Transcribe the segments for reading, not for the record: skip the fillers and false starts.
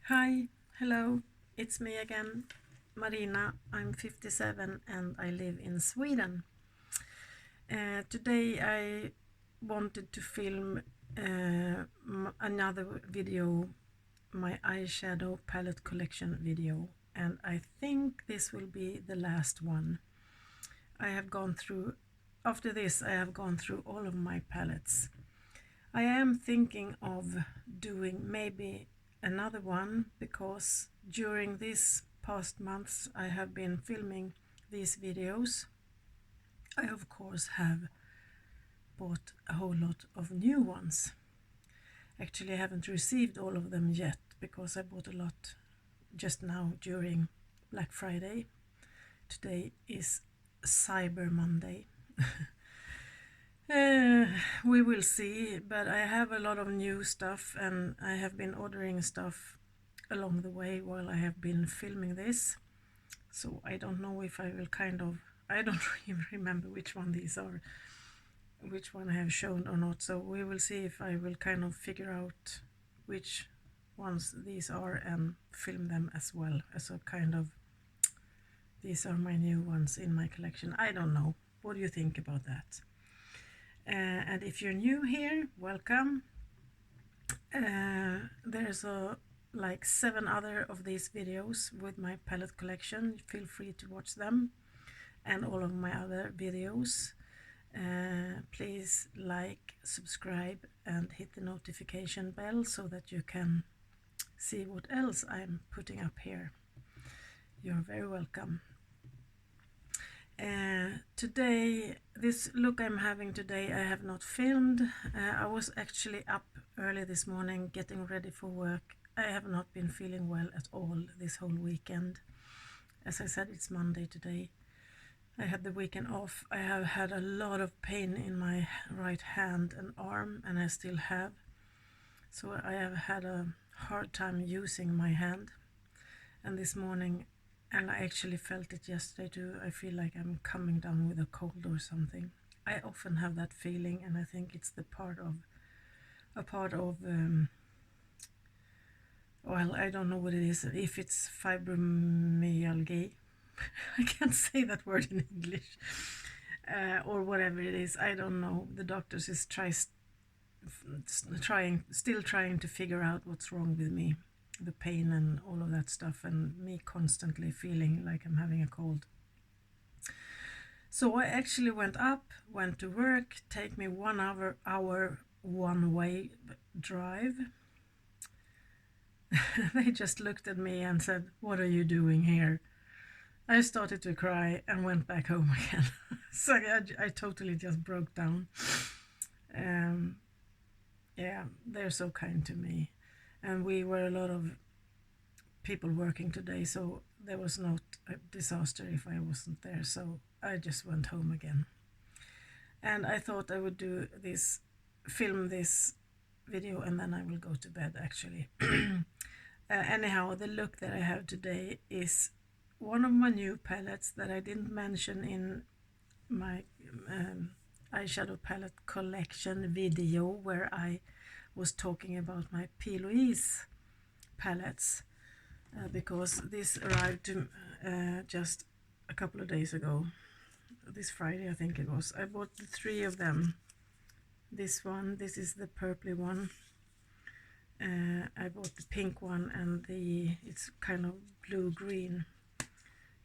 Hi, hello, it's me again, Marina. I'm 57 and I live in Sweden. Today I wanted to film another video, my eyeshadow palette collection video, and I think this will be the last one. After this I have gone through all of my palettes. I am thinking of doing maybe another one because during these past months I have been filming these videos. I of course have bought a whole lot of new ones. Actually, I haven't received all of them yet because I bought a lot just now during Black Friday. Today is Cyber Monday. We will see, but I have a lot of new stuff and I have been ordering stuff along the way while I have been filming this. So I don't know if I will I don't even remember which one these are, which one I have shown or not. So we will see if I will kind of figure out which ones these are and film them as well as a kind of, these are my new ones in my collection. I don't know. What do you think about that? And if you're new here, welcome. There's like 7 other of these videos with my palette collection. Feel free to watch them and all of my other videos. Please like, subscribe and hit the notification bell so that you can see what else I'm putting up here. You're very welcome. Today, this look I'm having today, I have not filmed. I was actually up early this morning getting ready for work. I have not been feeling well at all this whole weekend. As I said, it's Monday today. I had the weekend off. I have had a lot of pain in my right hand and arm, and I still have. So I have had a hard time using my hand. And this morning, and I actually felt it yesterday too, I feel like I'm coming down with a cold or something. I often have that feeling, and I think it's a part of well, I don't know what it is, if it's fibromyalgia. I can't say that word in English, or whatever it is. I don't know. The doctors is still trying to figure out what's wrong with me, the pain and all of that stuff, and me constantly feeling like I'm having a cold. So I actually went to work, take me 1 hour one-way drive. They just looked at me and said, "What are you doing here?" I started to cry and went back home again. So I totally just broke down. Yeah, they're so kind to me. And we were a lot of people working today, so there was not a disaster if I wasn't there. So I just went home again. And I thought I would film this video, and then I will go to bed actually. Anyhow, the look that I have today is one of my new palettes that I didn't mention in my eyeshadow palette collection video, where I was talking about my P. Louise palettes, because this arrived to, just a couple of days ago, this Friday I think it was. I bought the 3 of them. This one, this is the purpley one. I bought the pink one, and it's kind of blue-green.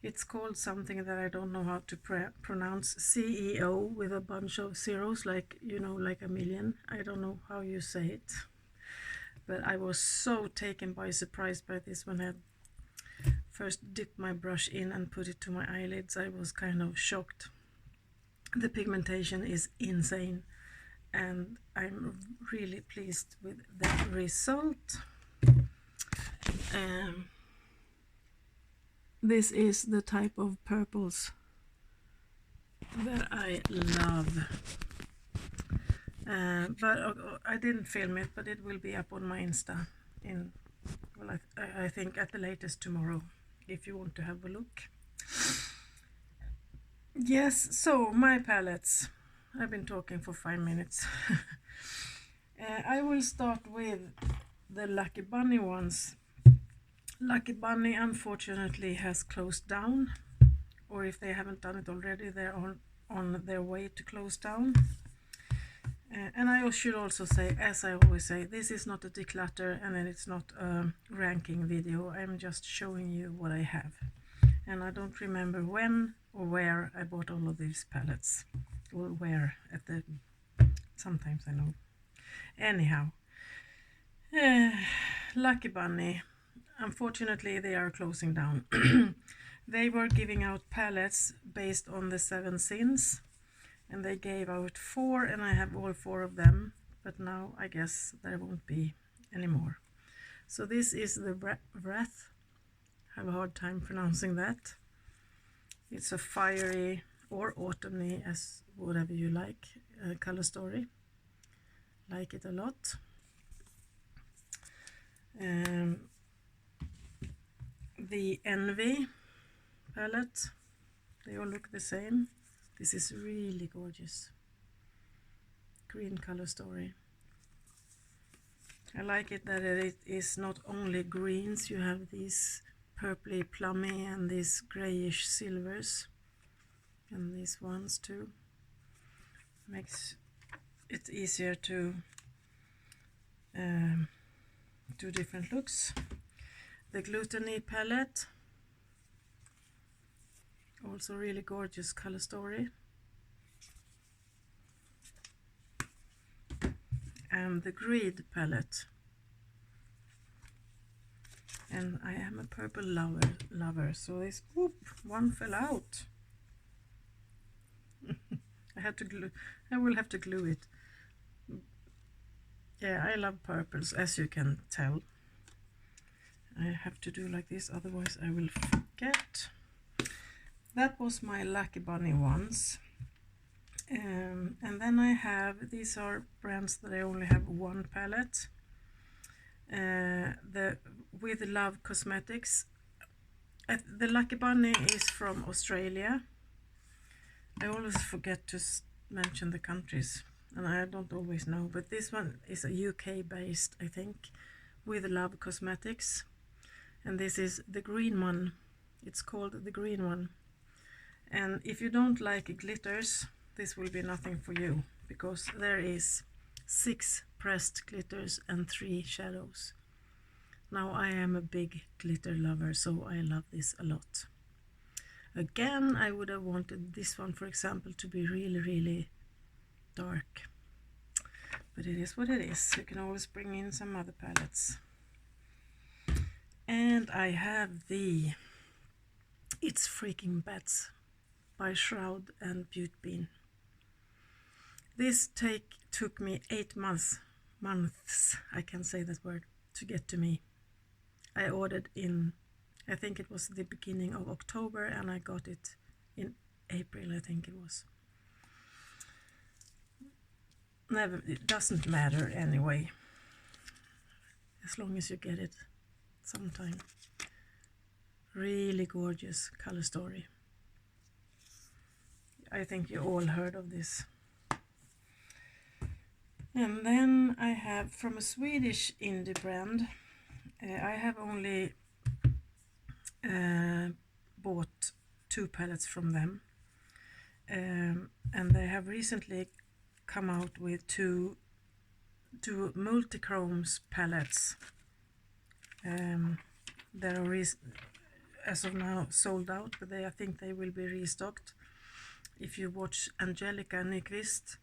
It's called something that I don't know how to pronounce. CEO with a bunch of zeros, like, you know, like a million. I don't know how you say it. But I was so taken by surprise by this when I first dipped my brush in and put it to my eyelids. I was kind of shocked. The pigmentation is insane, and I'm really pleased with the result. This is the type of purples that I love. But I didn't film it, but it will be up on my Insta I think at the latest tomorrow, if you want to have a look. Yes, so my palettes. I've been talking for 5 minutes. I will start with the Lucky Bunny ones. Lucky Bunny unfortunately has closed down, or if they haven't done it already, they're on their way to close down. And I should also say, as I always say, this is not a declutter and it's not a ranking video. I'm just showing you what I have. And I don't remember when or where I bought all of these palettes. Or where at the... sometimes I know. Anyhow. Lucky Bunny. Unfortunately, they are closing down. They were giving out palettes based on the 7 sins. And they gave out 4, and I have all 4 of them, but now I guess there won't be any more. So this is the Wrath. I have a hard time pronouncing that. It's a fiery or autumny, as whatever you like, color story. Like it a lot. The Envy palette, they all look the same. This is really gorgeous. Green color story. I like it that it is not only greens, you have these purpley plummy and these grayish silvers. And these ones too. Makes it easier to do different looks. The Gluttony palette. Also really gorgeous color story. And the Greed palette. And I am a purple lover, so this, whoop, one fell out. I will have to glue it. Yeah, I love purples, as you can tell. I have to do like this, otherwise I will forget. That was my Lucky Bunny ones. And then I have, these are brands that I only have one palette. The With Love Cosmetics. The Lucky Bunny is from Australia. I always forget to mention the countries, and I don't always know, but this one is a UK based, I think, With Love Cosmetics. And this is the green one. It's called the green one. And if you don't like glitters, this will be nothing for you, because there is 6 pressed glitters and 3 shadows. Now I am a big glitter lover, so I love this a lot. Again, I would have wanted this one, for example, to be really, really dark. But it is what it is. You can always bring in some other palettes. And I have the It's Freaking Bats by Shroud and Beauty Bean. This took me 8 months, I can say that word, to get to me. I ordered in, I think it was the beginning of October, and I got it in April, I think it was. It doesn't matter anyway, as long as you get it sometime. Really gorgeous color story. I think you all heard of this. And then I have from a Swedish indie brand, I have only bought 2 palettes from them. And they have recently come out with two multi-chromes palettes. They are as of now sold out, but I think they will be restocked. If you watch Angelica Nyqvist,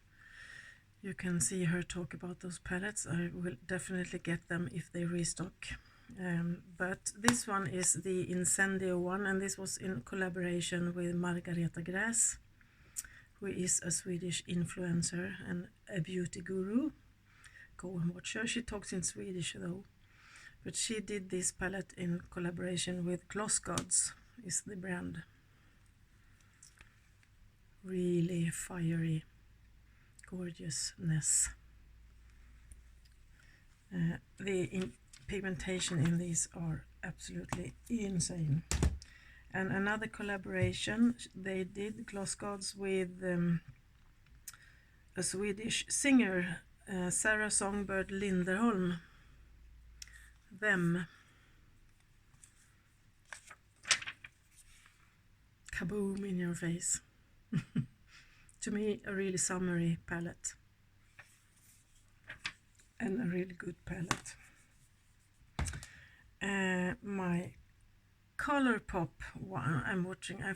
you can see her talk about those palettes. I will definitely get them if they restock. But this one is the Incendio one, and this was in collaboration with Margareta Gräs, who is a Swedish influencer and a beauty guru. Go and watch her. She talks in Swedish though. But she did this palette in collaboration with Gloss Gods, is the brand. Really fiery gorgeousness. The pigmentation in these are absolutely insane. And another collaboration they did, Gloss Gods, with a Swedish singer, Sarah Songbird Linderholm. Them. kaboom in your face. To me, a really summery palette. And a really good palette. My Colourpop one I'm watching, I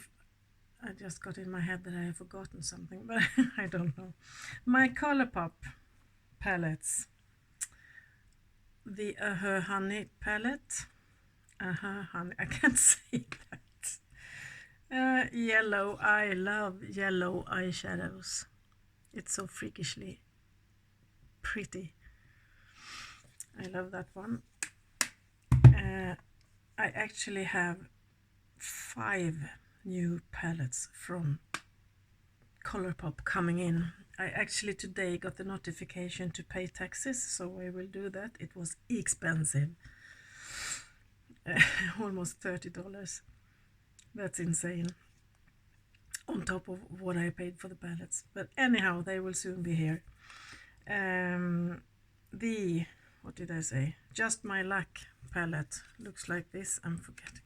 just got in my head that I have forgotten something, but I don't know. My Colourpop palettes. The Honey palette. Honey, I can't say that. Yellow, I love yellow eyeshadows. It's so freakishly pretty. I love that one. I actually have 5 new palettes from Colourpop coming in. I actually today got the notification to pay taxes, so I will do that. It was expensive. Almost $30. That's insane. On top of what I paid for the palettes. But anyhow, they will soon be here. What did I say? Just My Luck palette looks like this. I'm forgetting.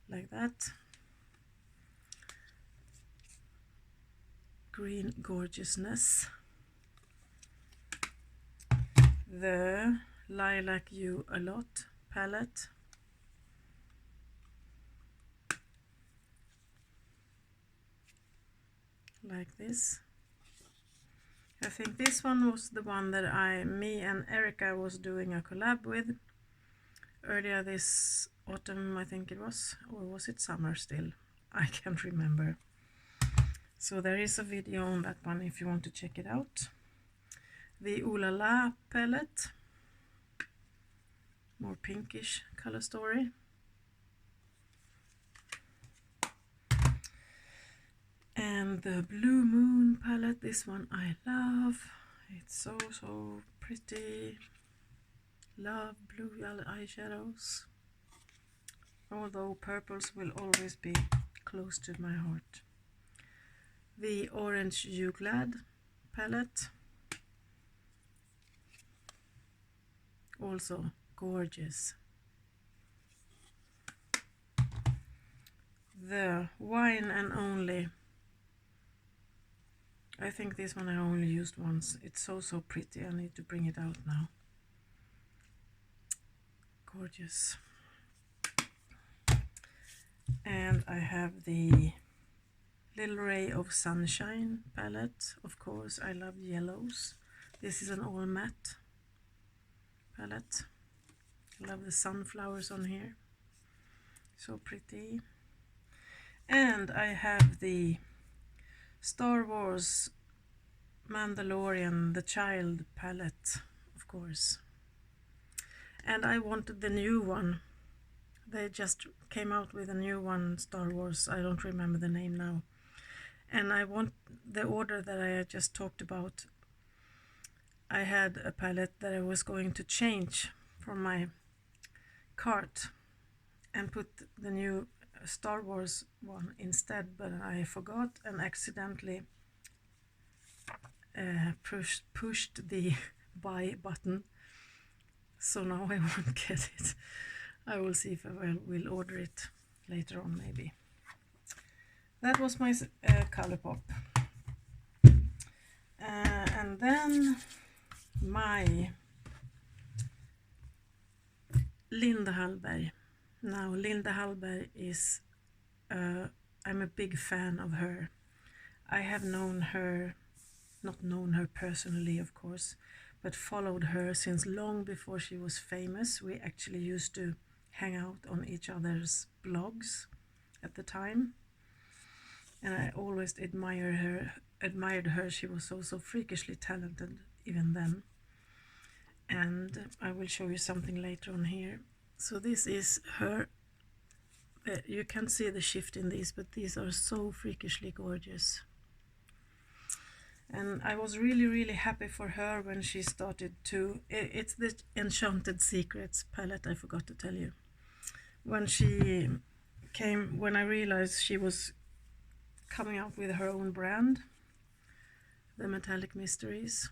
Like that. Green Gorgeousness. The Lilac You A Lot palette. Like this. I think this one was the one that me and Erica was doing a collab with earlier this autumn, I think it was, or was it summer still? I can't remember. So there is a video on that one if you want to check it out. The Ooh La La palette, more pinkish color story. And the Blue Moon palette, this one I love. It's so pretty. Love blue eyeshadows. Although purples will always be close to my heart. The Orange You Glad palette. Also gorgeous. The Wine and Only. I think this one I only used once. It's so pretty. I need to bring it out now. Gorgeous. And I have the Little Ray of Sunshine palette. Of course, I love yellows. This is an all matte palette. I love the sunflowers on here. So pretty. And I have the Star Wars Mandalorian The Child palette, of course. And I wanted the new one. They just came out with a new one, Star Wars. I don't remember the name now. And I want the order that I just talked about. I had a palette that I was going to change from my cart and put the new Star Wars one instead, but I forgot and accidentally pushed the buy button, so now I won't get it. I will see if I will order it later on maybe. That was my Colourpop. And then my Linda Hallberg. Now Linda Hallberg is, I'm a big fan of her. I have known her, not known her personally of course, but followed her since long before she was famous. We actually used to hang out on each other's blogs at the time. And I always admired her. She was so freakishly talented even then. And I will show you something later on here. So this is her. You can't see the shift in these, but these are so freakishly gorgeous. And I was really happy for her when she started to, it's the Enchanted Secrets palette, I forgot to tell you. When I realized she was coming out with her own brand, the Metallic Mysteries.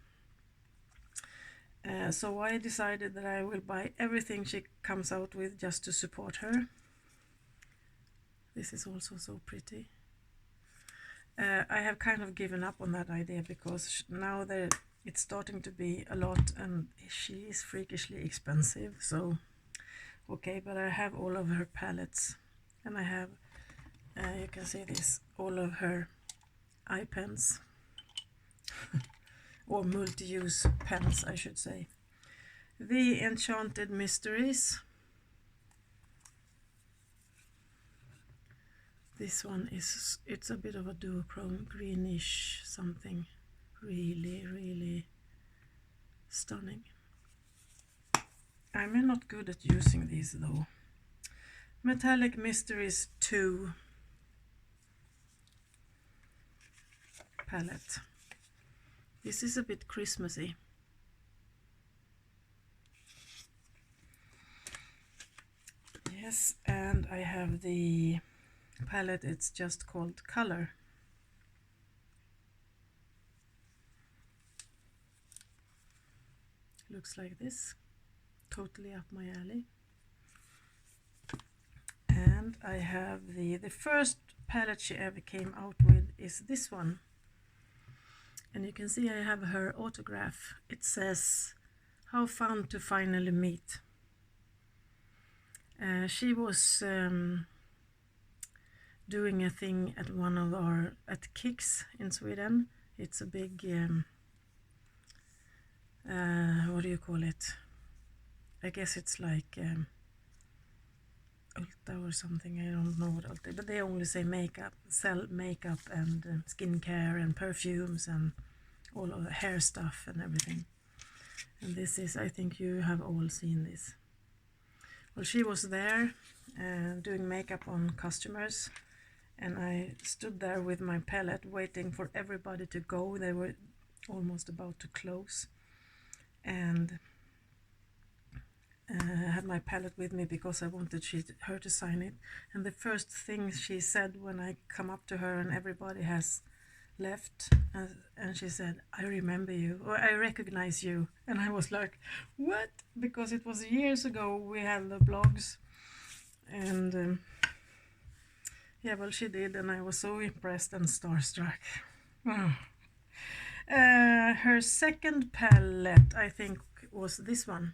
So I decided that I will buy everything she comes out with just to support her. This is also so pretty. I have kind of given up on that idea because now it's starting to be a lot, and she is freakishly expensive. So okay, but I have all of her palettes, and I have you can see this, all of her eye pens or multi-use pens, I should say. The Enchanted Mysteries. This one is, it's a bit of a duochrome, greenish something. Really, really stunning. I'm not good at using these though. Metallic Mysteries 2 palette. This is a bit Christmassy. Yes, and I have the palette, it's just called Color. Looks like this, totally up my alley. And I have the first palette she ever came out with is this one. And you can see I have her autograph. It says, "How fun to finally meet." She was doing a thing at one of at Kicks in Sweden. It's a big what do you call it? I guess it's like Ulta or something. I don't know what Ulta, but they only say makeup, sell makeup and skincare and perfumes and all of the hair stuff and everything. And this is, I think you have all seen this. Well, she was there doing makeup on customers, and I stood there with my palette waiting for everybody to go. They were almost about to close, and I had my palette with me because I wanted her to sign it. And the first thing she said when I come up to her and everybody has left, and she said, "I remember you," or "I recognize you." And I was like, what? Because it was years ago we had the blogs, and yeah, well, she did, and I was so impressed and starstruck. Her second palette, I think, was this one.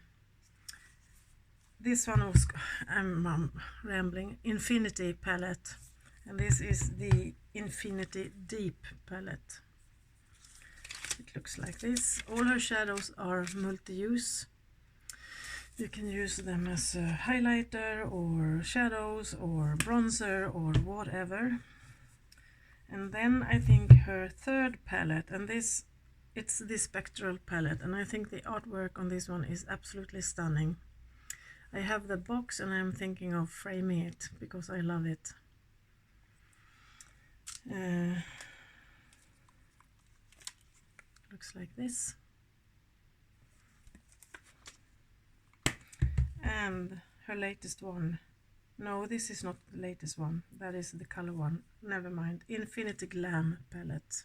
This one was, I'm rambling, Infinity palette, and this is the Infinity Deep palette. It looks like this. All her shadows are multi-use. You can use them as a highlighter or shadows or bronzer or whatever. And then I think her third palette, and it's the Spectral palette, and I think the artwork on this one is absolutely stunning. I have the box and I'm thinking of framing it because I love it. Looks like this. And her latest one. No, this is not the latest one. That is the color one. Never mind. Infinity Glam palette.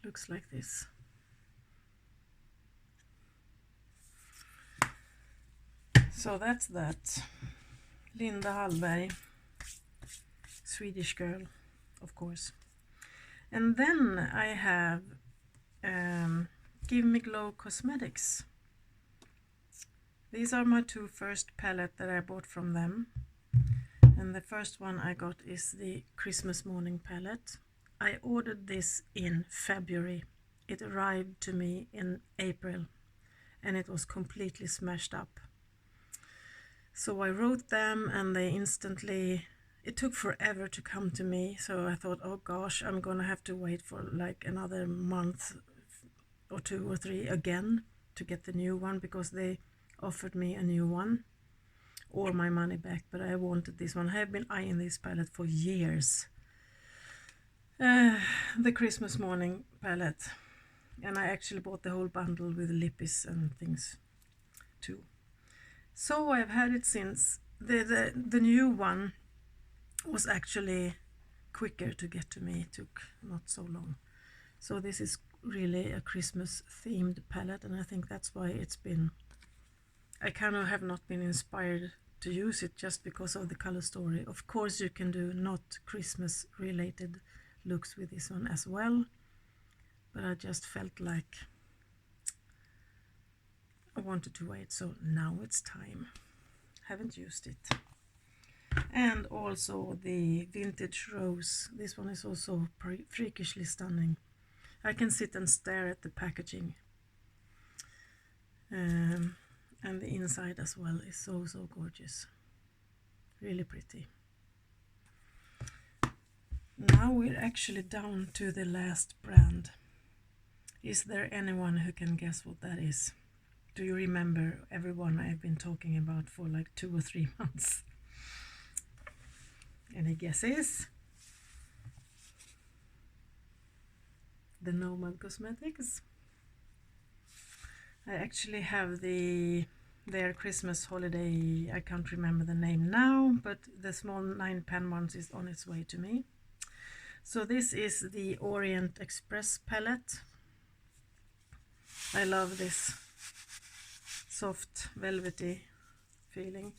Looks like this. So that's that. Linda Hallberg, Swedish girl, of course. And then I have Give Me Glow Cosmetics. These are my two first palettes that I bought from them. And the first one I got is the Christmas Morning palette. I ordered this in February. It arrived to me in April, and it was completely smashed up. So I wrote them, and they instantly, it took forever to come to me. So I thought, oh gosh, I'm gonna have to wait for like another month or 2 or 3 again to get the new one, because they offered me a new one or my money back. But I wanted this one. I have been eyeing this palette for years. The Christmas Morning palette, and I actually bought the whole bundle with lippies and things too. So I've had it since. The new one was actually quicker to get to me. It took not so long. So this is really a Christmas themed palette, and I think that's why it's been, I kind of have not been inspired to use it just because of the color story. Of course you can do not Christmas related looks with this one as well, but I just felt like I wanted to wait, so now it's time. Haven't used it. And also the Vintage Rose. This one is also freakishly stunning. I can sit and stare at the packaging. And the inside as well is so gorgeous. Really pretty. Now we're actually down to the last brand. Is there anyone who can guess what that is? Do you remember everyone I've been talking about for like 2 or 3 months? Any guesses? The Nomad Cosmetics. I actually have their Christmas holiday, I can't remember the name now, but the small 9-pan one is on its way to me. So this is the Orient Express palette. I love this soft velvety feeling,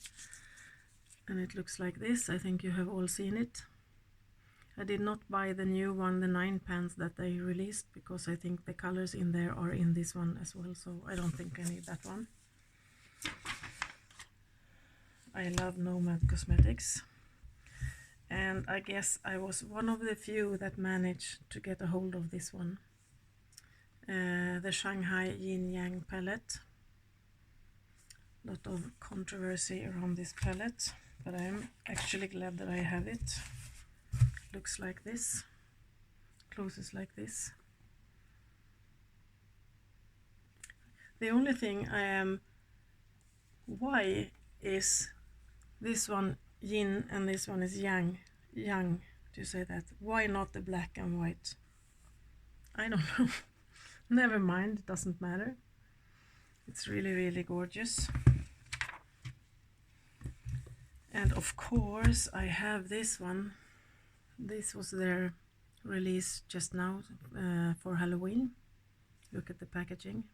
and it looks like this. I think you have all seen it. I did not buy the new one, the 9 pans that they released, because I think the colors in there are in this one as well, so I don't think I need that one. I love Nomad Cosmetics, and I guess I was one of the few that managed to get a hold of this one. The Shanghai Yin Yang palette. Lot of controversy around this palette, but I'm actually glad that I have it. Looks like this, closes like this. The only thing I am, why is this one yin and this one is yang? Yang, do you say that? Why not the black and white? I don't know. Never mind, it doesn't matter. It's really gorgeous. And of course I have this one. This was their release just now for Halloween. Look at the packaging.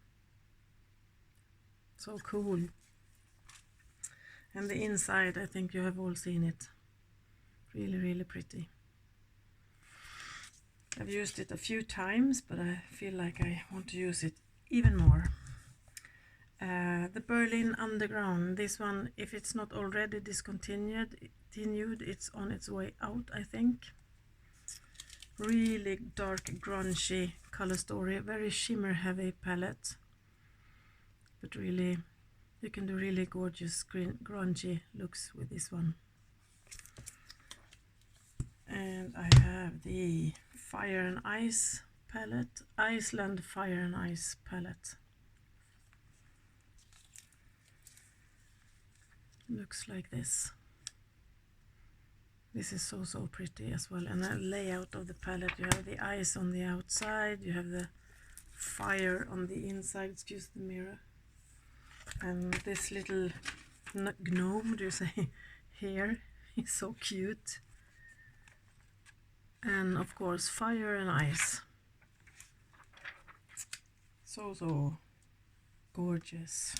So cool. And the inside, I think you have all seen it. Really pretty. I've used it a few times, but I feel like I want to use it even more. The Berlin Underground. This one, if it's not already discontinued, it's on its way out, I think. Really dark, grungy color story, very shimmer heavy palette, but really you can do really gorgeous grungy looks with this one. And I have the Fire and Ice palette, Iceland Fire and Ice palette. Looks like this. This is so pretty as well. And the layout of the palette, you have the ice on the outside, you have the fire on the inside, excuse the mirror, and this little gnome, do you say, here, he's so cute. And of course fire and ice. So gorgeous.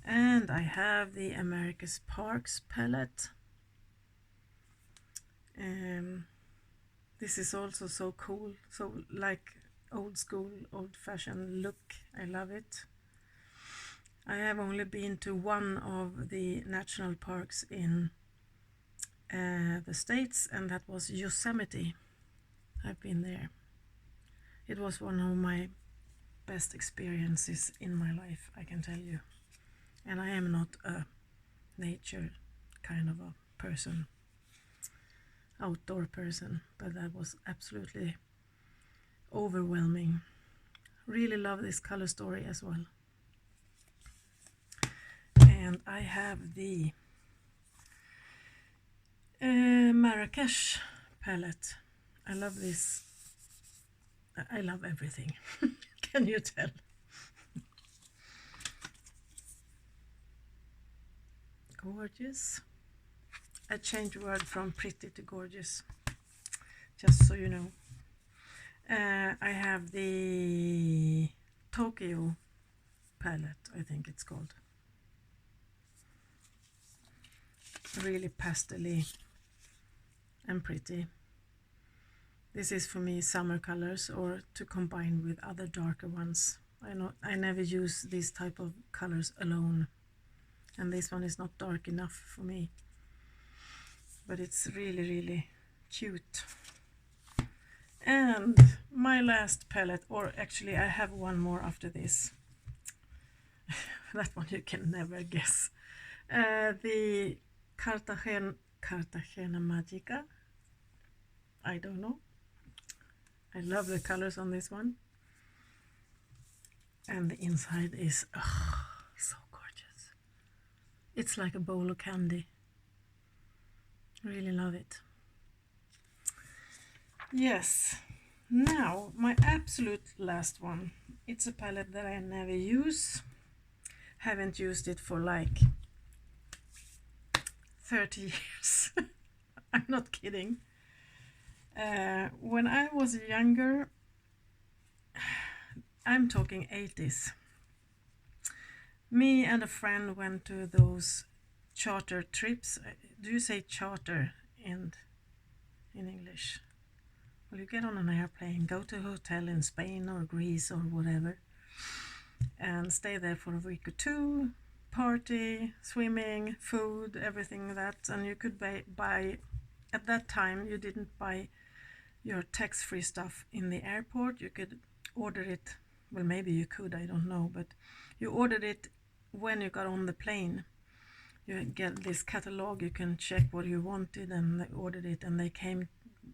And I have the America's Parks palette. This is also so cool, so like old school, old-fashioned look. I love it. I have only been to one of the national parks in the States, and that was Yosemite. I've been there. It was one of my best experiences in my life, I can tell you. And I am not a nature kind of a person, outdoor person, but that was absolutely overwhelming. Really love this color story as well. And I have the Marrakesh palette. I love this. I love everything. Can you tell? Gorgeous. I changed the word from pretty to gorgeous, just so you know. I have the Tokyo palette, I think it's called. really pastel-y and pretty. This is for me summer colors, or to combine with other darker ones. I never use these type of colors alone, and this one is not dark enough for me, but it's really cute. And my last palette, or actually I have one more after this. That one you can never guess. The Cartagena Magica. I don't know. I love the colors on this one. And the inside is so gorgeous. It's like a bowl of candy. Really love it. Yes. Now, my absolute last one. It's a palette that I never use. Haven't used it for like 30 years. I'm not kidding. When I was younger, I'm talking 80s, me and a friend went to those charter trips. Do you say charter in English? Well, you get on an airplane, go to a hotel in Spain or Greece or whatever, and stay there for a week or two, party, swimming, food, everything that. And you could buy at that time, you didn't buy your tax-free stuff in the airport. You could order it, well, maybe you could, I don't know, but you ordered it when you got on the plane. You get this catalog, you can check what you wanted, and they ordered it, and they came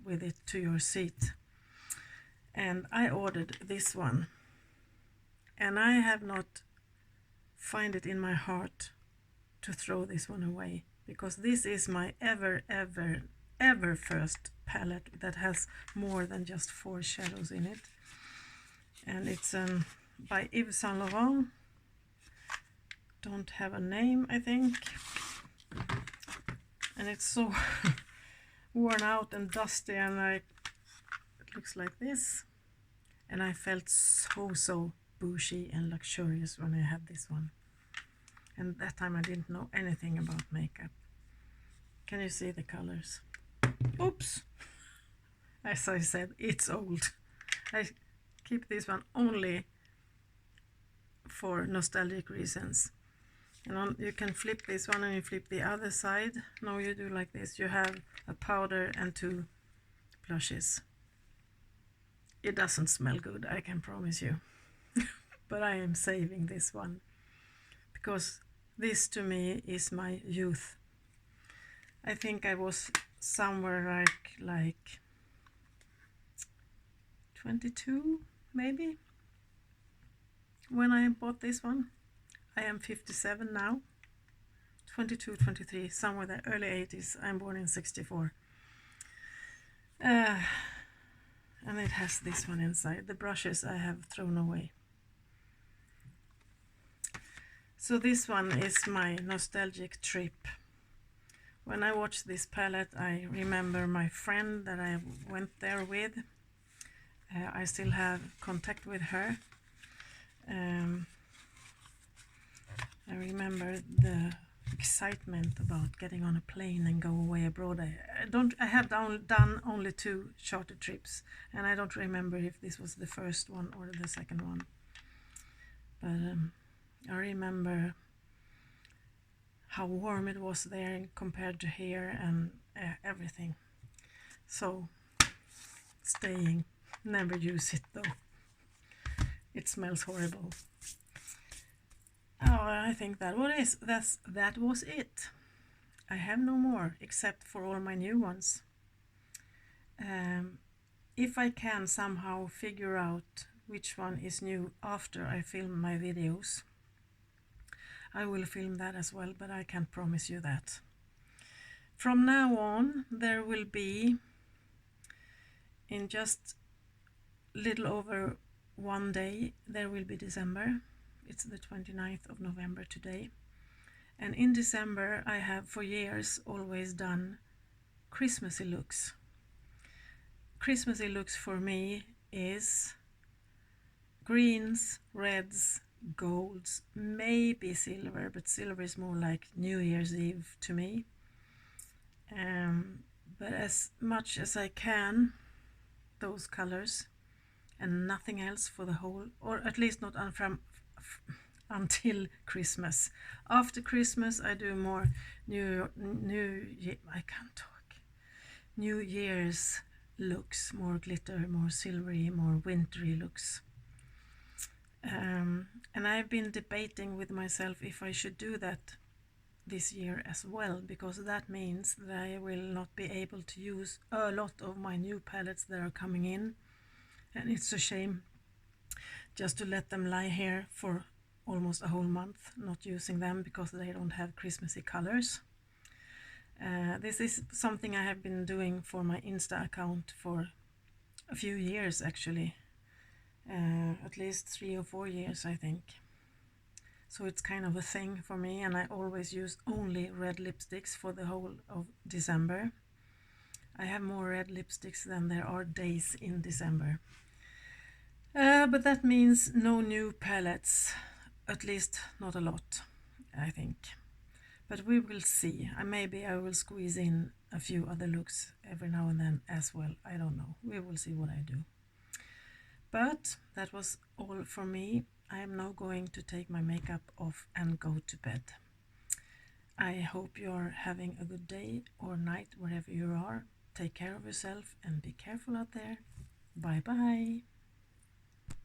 with it to your seat. And I ordered this one, and I have not find it in my heart to throw this one away, because this is my ever first palette that has more than just 4 shadows in it. And it's by Yves Saint Laurent. Don't have a name, I think. And it's so worn out and dusty, and it looks like this. And I felt so bougie and luxurious when I had this one. And that time I didn't know anything about makeup. Can you see the colors? Oops! As I said, it's old. I keep this one only for nostalgic reasons. And you can flip this one and you flip the other side. No, you do like this. You have a powder and 2 blushes. It doesn't smell good, I can promise you. But I am saving this one, because this to me is my youth. I think I was somewhere like 22 maybe when I bought this one. I am 57 now. 22, 23, somewhere there, early 80s. I'm born in 64. And it has this one inside. The brushes I have thrown away. So this one is my nostalgic trip. When I watch this palette, I remember my friend that I went there with. I still have contact with her. I remember the excitement about getting on a plane and go away abroad. I have done only 2 charter trips, and I don't remember if this was the first one or the second one. But I remember how warm it was there compared to here, and everything. So staying, never use it though. It smells horrible. Oh, I think that was it. I have no more, except for all my new ones. If I can somehow figure out which one is new after I film my videos, I will film that as well, but I can't promise you that. From now on, there will be, in just little over 1 day, there will be December. It's the 29th of November today. And in December, I have for years always done Christmassy looks. Christmassy looks for me is greens, reds, golds, maybe silver, but silver is more like New Year's Eve to me. But as much as I can, those colors and nothing else for the whole, or at least not until Christmas. After Christmas I do more New Year's looks, more glitter, more silvery, more wintry looks. And I've been debating with myself if I should do that this year as well, because that means that I will not be able to use a lot of my new palettes that are coming in, and it's a shame just to let them lie here for almost a whole month not using them because they don't have Christmassy colors. This is something I have been doing for my Insta account for a few years actually, at least 3 or 4 years I think. So it's kind of a thing for me, and I always use only red lipsticks for the whole of December. I have more red lipsticks than there are days in December. But that means no new palettes, at least not a lot, I think. But we will see. Maybe I will squeeze in a few other looks every now and then as well. I don't know. We will see what I do. But that was all for me. I am now going to take my makeup off and go to bed. I hope you're having a good day or night wherever you are. Take care of yourself and be careful out there. Bye bye.